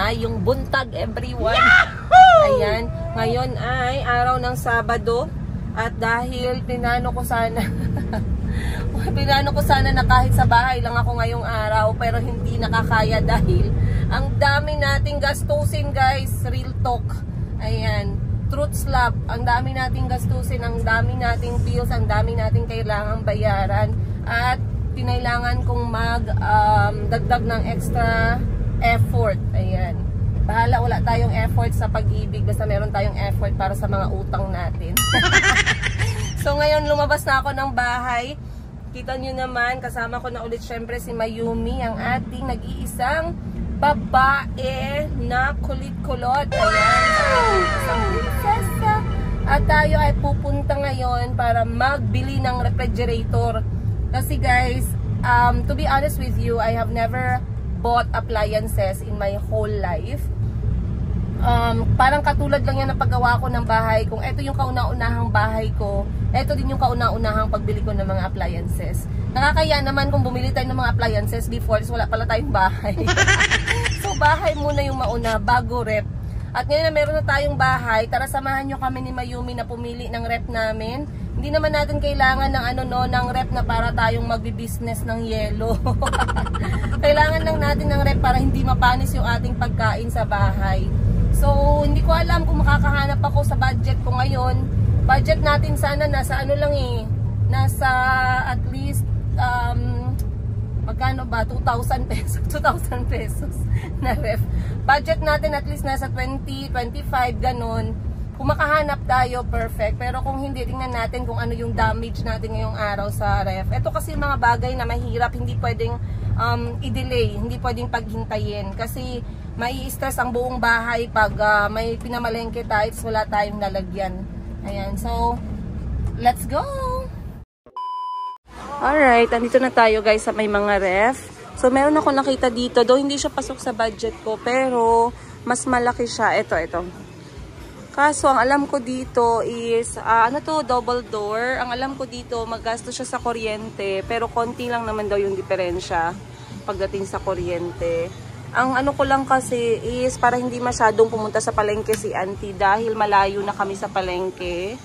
Ay, yung buntag everyone. Ayan, ngayon ay araw ng Sabado. At dahil pinano ko sana na kahit sa bahay lang ako ngayong araw, pero hindi nakakaya dahil ang dami nating gastusin guys, real talk. Ayan, truth slap, ang dami nating gastusin, ang dami nating bills, ang dami nating kailangang bayaran. At kinailangan kong dagdag ng extra effort. Ayan. Bahala, wala tayong effort sa pag-ibig, basta meron tayong effort para sa mga utang natin. So ngayon lumabas na ako ng bahay. Kita nyo naman, kasama ko na ulit syempre si Mayumi, ang ating nag-iisang babae na kulit-kulot. Ayan. Isang prinsesa. At tayo ay pupunta ngayon para magbili ng refrigerator. Kasi guys, to be honest with you, I have never bought appliances in my whole life. Parang katulad lang yan na paggawa ko ng bahay. Kung ito yung kauna-unahang bahay ko, ito din yung kauna-unahang pagbili ko ng mga appliances. Nakakaya naman kung bumili tayo ng mga appliances before, so wala pala tayong bahay. So bahay muna yung mauna bago rep. At ngayon na meron na tayong bahay, tara samahan nyo kami ni Mayumi na pumili ng rep namin. Hindi naman natin kailangan ng ng rep na para tayong magbi-business ng yelo. Kailangan lang natin ng rep para hindi mapanis yung ating pagkain sa bahay. So, hindi ko alam kung makakahanap ako sa budget ko ngayon. Budget natin sana nasa nasa at least magkano ba? 2,000 pesos. 2,000 pesos na ref. Budget natin at least nasa 20, 25, ganun. Kung makahanap tayo, perfect. Pero kung hindi, tingnan natin kung ano yung damage natin ngayong araw sa ref. Ito kasi mga bagay na mahirap, hindi pwedeng i-delay, hindi pwedeng paghintayin. Kasi mai-stress ang buong bahay pag may pinamalengke tayo, wala tayong lalagyan. Ayan, so, let's go! Alright, andito na tayo guys sa may mga ref. So, meron ako nakita dito, though hindi siya pasok sa budget ko, pero mas malaki siya. Ito. Kaso, ang alam ko dito is, double door. Ang alam ko dito, maggasto siya sa kuryente, pero konti lang naman daw yung diferensya pagdating sa kuryente. Ang ano ko lang kasi is, para hindi masyadong pumunta sa palengke si auntie dahil malayo na kami sa palengke.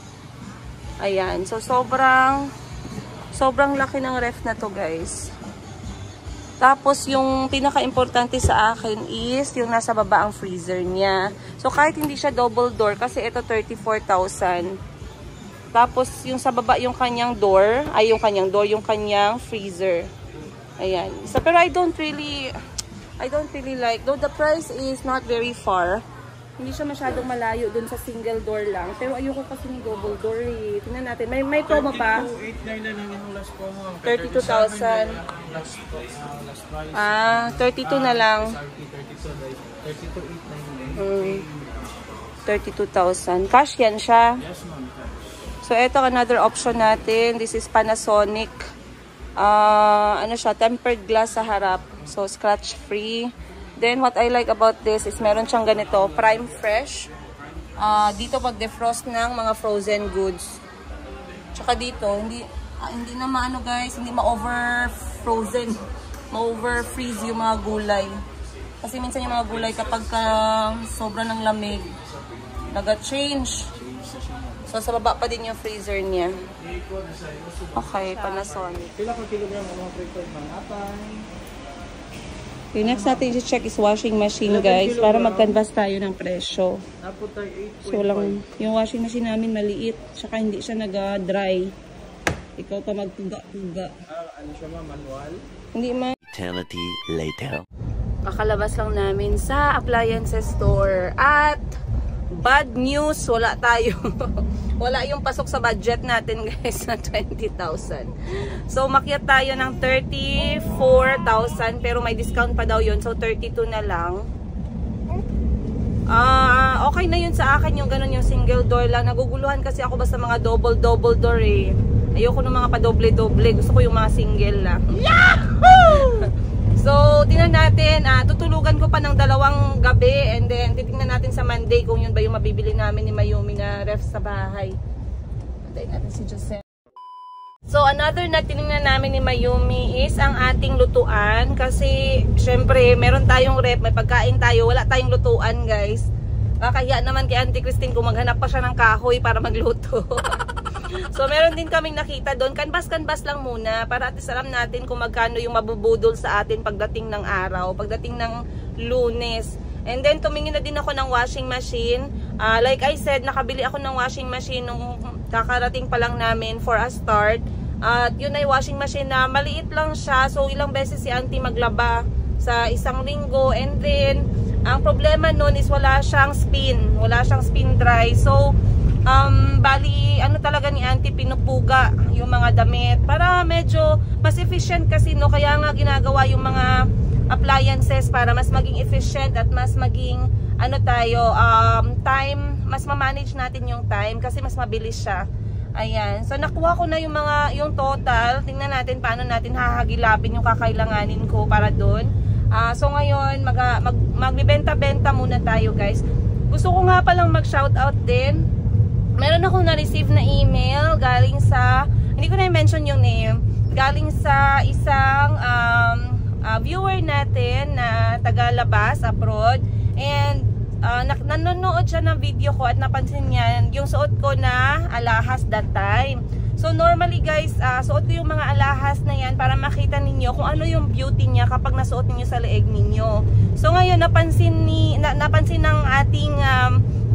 Ayan, so sobrang laki ng ref na to guys. Tapos yung pinaka-importante sa akin is yung nasa baba ang freezer niya. So kahit hindi siya double door kasi ito 34,000. Tapos yung sa baba yung kanyang yung kanyang freezer. Ayan. So pero I don't really like, though the price is not very far. Hindi siya masyadong malayo dun sa single door lang. Pero ayoko kasi ng double door eh. Tingnan natin. May promo pa. 32,899 na lang yung last promo. 32,000. 32 na lang. 32,899. Cash yan siya. Yes, ma'am. So, ito another option natin. This is Panasonic. Tempered glass sa harap. So, scratch free. Then, what I like about this is meron siyang ganito, prime fresh. Dito pag defrost ng mga frozen goods. Tsaka dito, hindi na guys, hindi ma-over frozen, ma-over freeze yung mga gulay. Kasi minsan yung mga gulay kapag sobra ng lamig, naga-change. So, sa baba pa din yung freezer niya. Okay, Panasonic. Pila kung kilogram ang mga preferred manapay? Yung next natin i-check is washing machine guys, para mag-canvas tayo ng presyo. So lang, yung washing machine namin maliit, tsaka hindi siya nag-dry. Ikaw pa magtuga-tuga. Ano siya ma? Manual? Hindi man. Eternity later. Kakalabas lang namin sa appliances store. At bad news, wala tayo. Wala yung pasok sa budget natin guys na 20,000. So makyat tayo ng 34,000 pero may discount pa daw yun. So 32 na lang. Okay na yun sa akin yung ganun, yung single door lang. Naguguluhan kasi ako basta mga double door eh. Ayoko ng mga pa-doble-doble. Gusto ko yung mga single lang. Yahoo! So, tingnan natin, tutulugan ko pa ng 2 gabi and then titingnan natin sa Monday kung yun ba yung mabibili namin ni Mayumi na ref sa bahay. Antayin natin si Jose. So, another na tinignan namin ni Mayumi is ang ating lutuan. Kasi, syempre, meron tayong rep, may pagkain tayo, wala tayong lutuan, guys. Kakahiya naman kay Auntie Christine kung maghanap pa siya ng kahoy para magluto. So, meron din kaming nakita doon. Kanbas-kanbas lang muna para at least alam natin kung magkano yung mabubudol sa atin pagdating ng araw, pagdating ng Lunes. And then, tumingin na din ako ng washing machine. Like I said, nakabili ako ng washing machine nung kakarating pa lang namin for a start. At yun ay washing machine na maliit lang siya. So, ilang beses si Auntie maglaba sa isang linggo. And then, ang problema nun is wala siyang spin. Wala siyang spin dry. So, bali, ano talaga ni Auntie, pinupuga yung mga damit. Para medyo mas efficient kasi, no? Kaya nga ginagawa yung mga appliances para mas maging efficient at mas maging, ano tayo, time, mas ma-manage natin yung time kasi mas mabilis siya. Ayan. So, nakuha ko na yung total. Tingnan natin paano natin hahagilapin yung kakailanganin ko para doon. So, ngayon, magbibenta-benta muna tayo, guys. Gusto ko nga palang mag-shoutout din. Meron akong na-receive na email galing sa, hindi ko na-mention yung name, galing sa isang viewer natin na taga-labas, abroad. And, nanonood siya ng video ko at napansin niya yung suot ko na alahas that time. So normally guys, suot ko yung mga alahas na yan para makita ninyo kung ano yung beauty niya kapag nasuot ninyo sa leeg ninyo. So ngayon napansin ng ating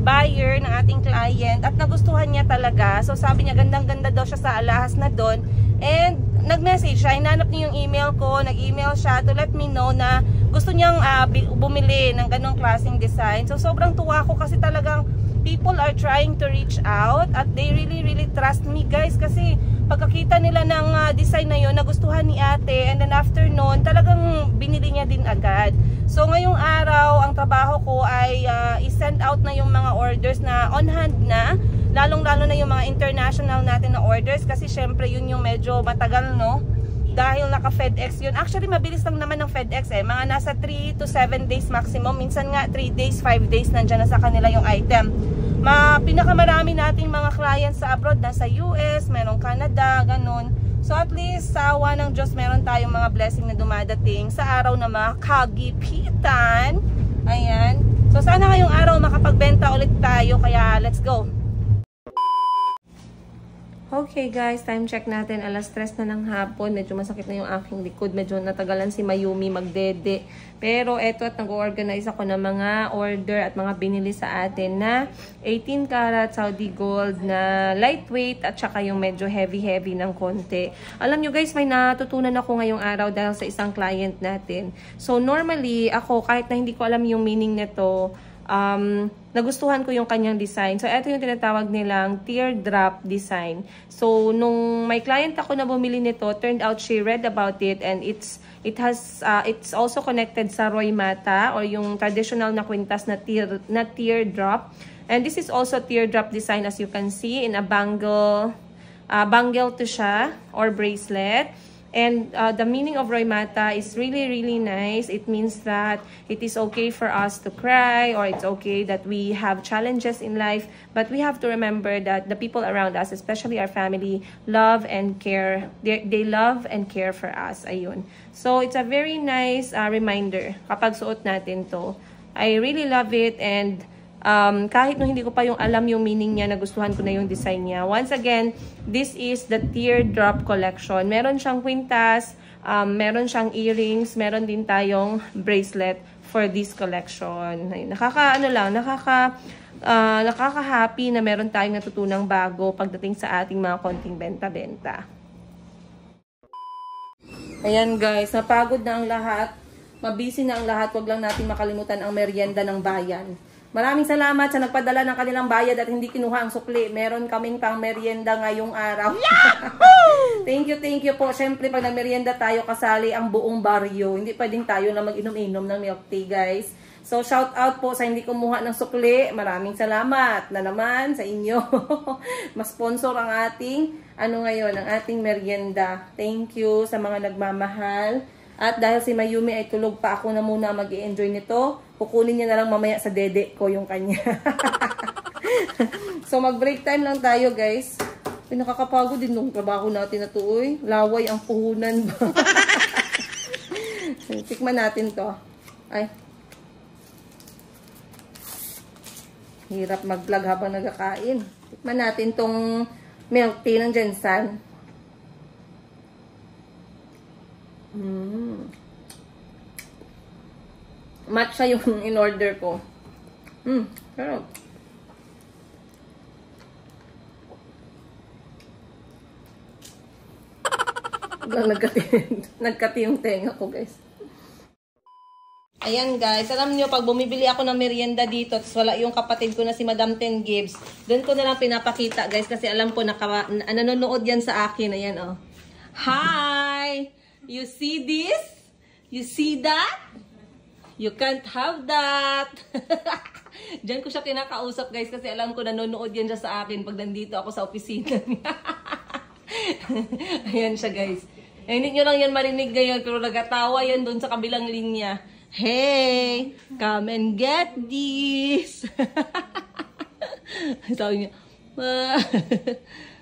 buyer, ng ating client, at nagustuhan niya talaga. So sabi niya gandang-ganda daw siya sa alahas na doon. And nag-message siya, hinanap niya yung email ko, nag-email siya to let me know na gusto niyang bumili ng ganong klaseng design. So sobrang tuwa ko kasi talagang people are trying to reach out at they really trust me, guys, kasi pagkakita nila ng design na yun, nagustuhan ni ate, and then after noon, talagang binili niya din agad. So ngayong araw, ang trabaho ko ay i-send out na yung mga orders na on hand na, lalong-lalo na yung mga international natin na orders kasi syempre yun yung medyo matagal, no? Dahil naka-FedEx yun. Actually, mabilis lang naman ng FedEx eh. Mga nasa 3 to 7 days maximum. Minsan nga 3 days, 5 days nandyan na sa kanila yung item. Pinakamarami nating mga clients sa abroad, nasa US, merong Canada, ganun. So at least sa awa ng Diyos, meron tayong mga blessing na dumadating sa araw na makagipitan. Ayan. So sana ngayong araw makapagbenta ulit tayo. Kaya let's go. Okay guys, time check natin. Alas 3 na ng hapon. Medyo masakit na yung aking likod. Medyo natagalan si Mayumi magdede. Pero eto at nag-organize ako ng mga order at mga binili sa atin na 18 karat Saudi gold na lightweight at saka yung medyo heavy ng konti. Alam nyo guys, may natutunan ako ngayong araw dahil sa isang client natin. So normally, ako kahit na hindi ko alam yung meaning nito, nagustuhan ko yung kanyang design. So, ito yung tinatawag nilang teardrop design. So, nung may client ako na bumili nito, turned out she read about it and it's also connected sa Roy Mata or yung traditional na kwintas na teardrop. And this is also teardrop design as you can see in a bangle to siya or bracelet. And the meaning of Roy Mata is really nice. It means that it is okay for us to cry or it's okay that we have challenges in life. But we have to remember that the people around us, especially our family, love and care. They love and care for us. Ayun. So it's a very nice reminder kapag suot natin to. I really love it and kahit nung hindi ko pa yung alam yung meaning niya, nagustuhan ko na yung design niya. Once again, this is the teardrop collection. Meron siyang kwintas, meron siyang earrings, meron din tayong bracelet for this collection. Nakaka-happy na meron tayong natutunang bago pagdating sa ating mga konting benta-benta. Ayan guys, napagod na ang lahat. Mabisi na ang lahat. Huwag lang natin makalimutan ang merienda ng bayan. Maraming salamat sa nagpadala ng kanilang bayad at hindi kinuha ang sukli. Meron kaming pang merienda ngayong araw. Thank you po. Siyempre, pag nagmerienda tayo, kasali ang buong baryo. Hindi pwedeng tayo na mag-inom-inom ng milk tea, guys. So, shout out po sa hindi kumuha ng sukli. Maraming salamat na naman sa inyo. Mas sponsor ang ating, ang ating merienda. Thank you sa mga nagmamahal. At dahil si Mayumi ay tulog pa, ako na muna mag-i-enjoy nito. Kukunin niya na lang mamaya sa dede ko yung kanya. So mag-break time lang tayo guys. Pinakakapagod din nung trabaho natin na to, uy. Laway ang puhunan ba? Tikman natin to. Ay. Hirap mag-vlog habang nagkakain. Tikman natin tong milk tea ng Jensan. Matcha yung in-order ko. Pero nagkati yung tenga ko, guys. Ayan, guys. Alam nyo, pag bumibili ako ng merienda dito, tapos wala yung kapatid ko na si Madam Ten Gibbs, doon ko na lang pinapakita, guys, kasi alam ko nanonood yan sa akin. Ayan, oh. Hi! You see this? You see that? You can't have that. Diyan ko siya kinakausap, guys, kasi alam ko nanonood yan siya sa akin pag nandito ako sa opisina niya. Ayan siya, guys. Hindi nyo lang yan marinig ngayon, pero nagatawa yan doon sa kabilang linya. Hey, come and get this. Sabi niya,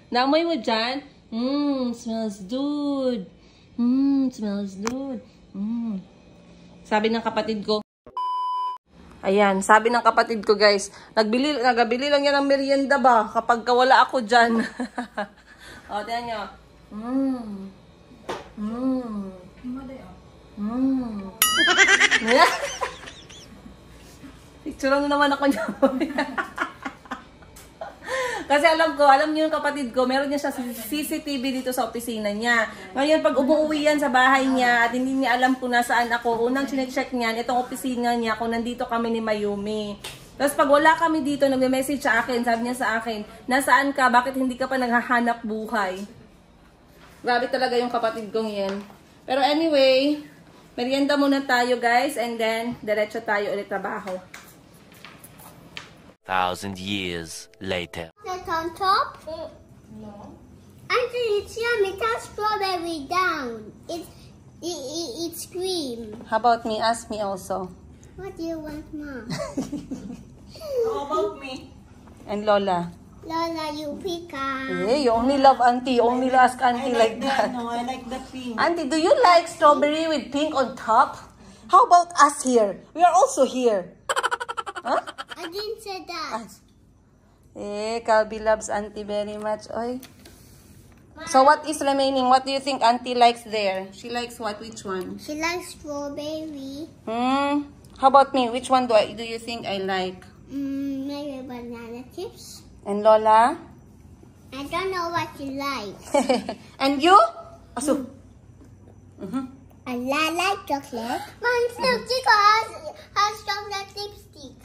namoy mo dyan? Smells good. Smells good. Sabi ng kapatid ko. Ayan, sabi ng kapatid ko, guys, nagabili lang yan ng merienda ba kapag wala ako dyan. O, tiyan nyo. Picture na naman ako niya. Kasi alam niyo yung kapatid ko, meron niya siya CCTV dito sa opisina niya. Ngayon, pag umuwi yan sa bahay niya at hindi niya alam kung nasaan ako, unang chinecheck niyan, itong opisina niya kung nandito kami ni Mayumi. Tapos pag wala kami dito, nagme-message sa akin, sabi niya sa akin, nasaan ka? Bakit hindi ka pa naghahanap buhay? Grabe talaga yung kapatid kong yan. Pero anyway, merienda muna tayo, guys, and then diretso tayo ulit trabaho. 1,000 years later. That on top? No. Auntie, it's yummy. It has strawberry down. It's cream. How about me? Ask me also. What do you want, Mom? How about me? And Lola. Lola, you pick up. Hey, you only love Auntie. You only ask Auntie like that. No, I like the pink. Auntie, do you like strawberry with pink on top? How about us here? We are also here. Huh? I didn't say that. Calby loves Auntie very much. Oy. So what is remaining? What do you think Auntie likes there? She likes what? Which one? She likes strawberry. How about me? Which one do you think I like? Maybe banana chips. And Lola? I don't know what you like. And you? Aso. I like chocolate. My lipstick has chocolate lipstick.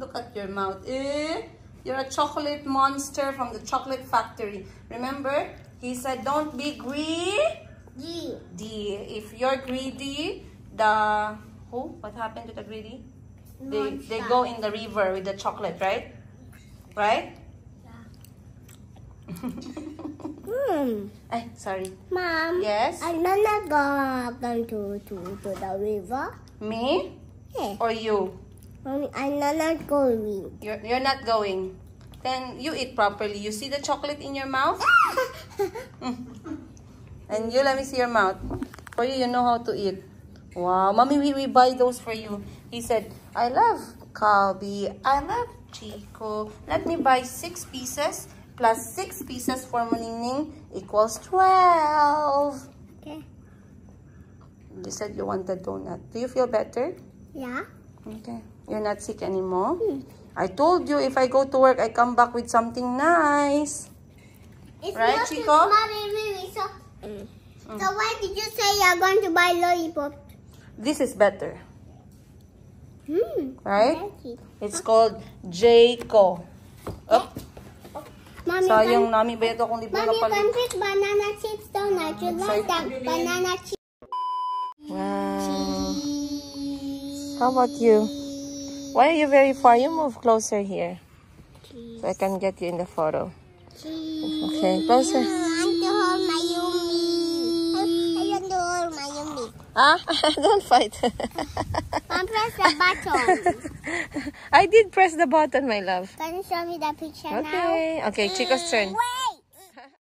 Look at your mouth. You're a chocolate monster from the chocolate factory. Remember, he said don't be greedy. If you're greedy, what happened to the greedy? They go in the river with the chocolate, right? Right? Ay, sorry. Mom. Yes? I'm not going to the river. Me? Yeah. Or you? Mommy, I'm not going. You're not going. Then you eat properly. You see the chocolate in your mouth? And you, let me see your mouth. For you know how to eat. Wow, Mommy, we buy those for you. He said, I love Calby. I love Chico. Let me buy 6 pieces plus 6 pieces for Maningning equals 12. Okay. You said you want the donut. Do you feel better? Yeah. Okay. You're not sick anymore? I told you if I go to work, I come back with something nice. It's Right, not Chico? Mommy, so why did you say you're going to buy lollipop? This is better. Right? Thank you. It's called Jayco. Up. Mommy, Sayang namin ba ito kung di ba Mommy, napalit? can pick banana chips donut. You like that banana chips? Wow. How about you? Why are you very far? You move closer here. So I can get you in the photo. Okay, closer. I want to hold Mayumi. I want to hold Mayumi. Ah, don't fight. Mom, press the button. I did press the button, my love. Can you show me the picture now? Okay. Okay, Chico's turn. Wait.